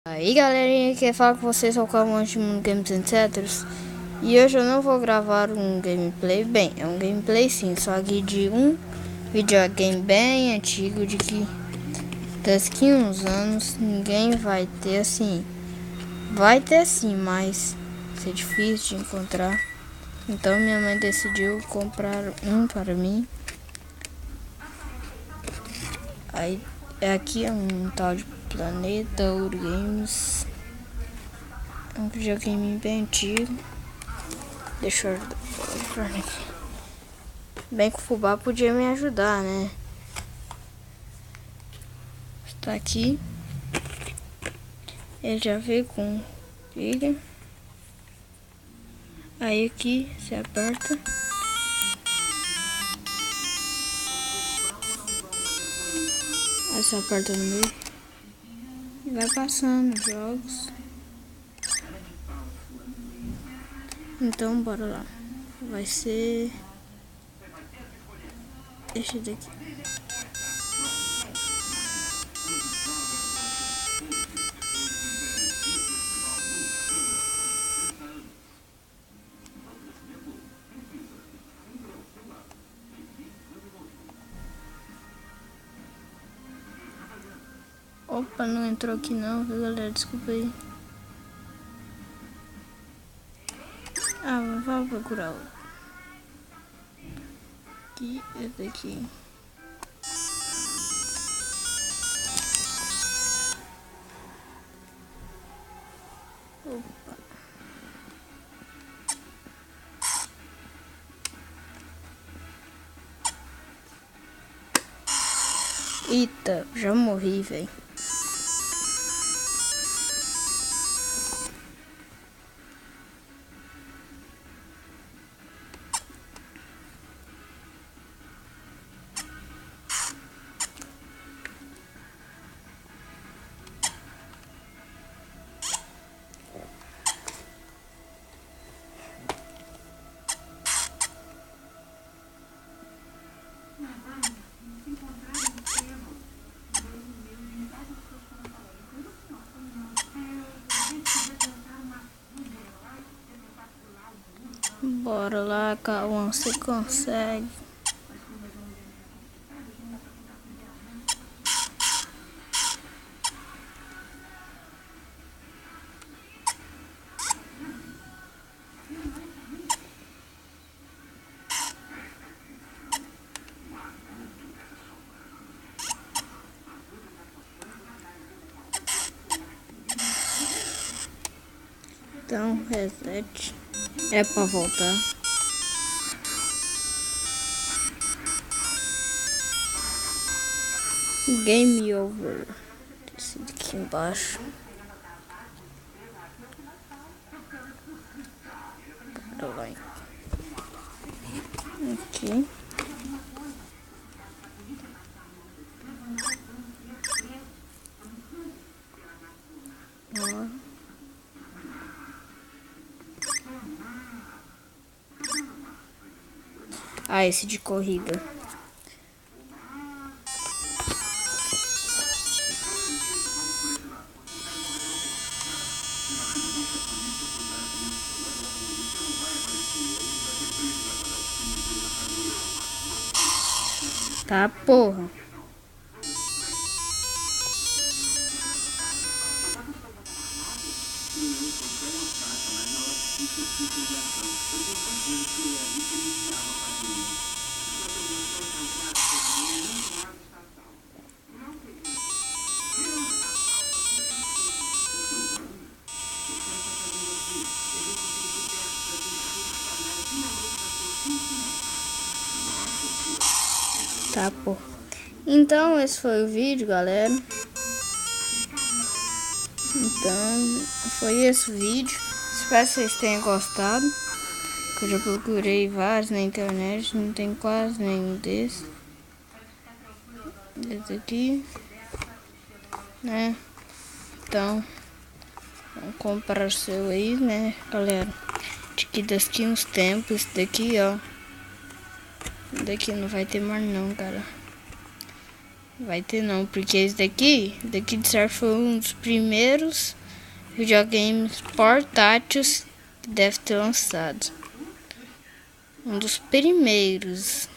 Aí galerinha, quer falar com vocês, sou o Calmante Mundo Games etc. E hoje eu não vou gravar um gameplay, bem, é um gameplay sim, só que de um videogame bem antigo, de que daqui uns anos ninguém vai ter assim. Vai ter sim, mas vai ser difícil de encontrar. Então minha mãe decidiu comprar um para mim. Aí aqui é um tal de Planeta Ouro Games. É um videogame bem antigo. Deixa eu ajudar aqui. Bem que o fubá podia me ajudar, né? Está aqui. Ele já veio com pilha. Aí aqui você aperta. Aí você aperta no meio. E vai passando os jogos. Então bora lá. Vai ser esse daqui. Opa, não entrou aqui não, viu galera? Desculpa aí. Ah, vamos procurar outro. Aqui, esse daqui. Opa. Eita, já morri, velho. Bora lá, Cauã, você consegue. Então, reset. É pra voltar. Game over. Esse daqui embaixo. Bora lá. Aqui. Ó. Ah, esse de corrida. Tá, porra. Tá, pô. Então, esse foi o vídeo, galera. Então, foi esse o vídeo. Espero que vocês tenham gostado. Eu já procurei vários na internet, não tem quase nenhum desses. Esse aqui, né? Então, vamos comprar o seu aí, né, galera? Daqui uns tempos, esse daqui, ó. Daqui não vai ter mais não, cara. Vai ter não, porque esse daqui de certo foi um dos primeiros videogames portáteis que deve ter lançado. Um dos primeiros.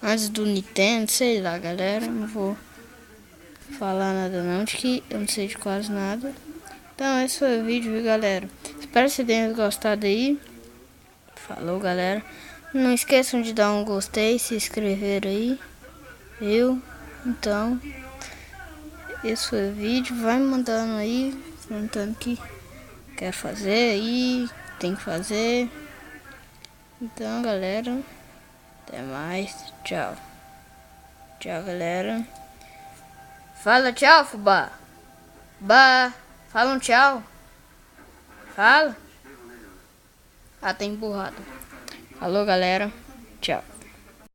Antes do Nintendo, sei lá, galera. Não vou falar nada não, de que eu não sei de quase nada. Então esse foi o vídeo, viu, galera? Espero que vocês tenham gostado aí. Falou, galera. Não esqueçam de dar um gostei, se inscrever aí. Viu? Então, esse foi o vídeo. Vai me mandando aí, perguntando o que quer fazer aí, tem que fazer. Então, galera, até mais. Tchau. Tchau, galera. Fala tchau, fubá. Bah. Fala um tchau. Fala. Ah, tá emburrado. Falou, galera. Tchau.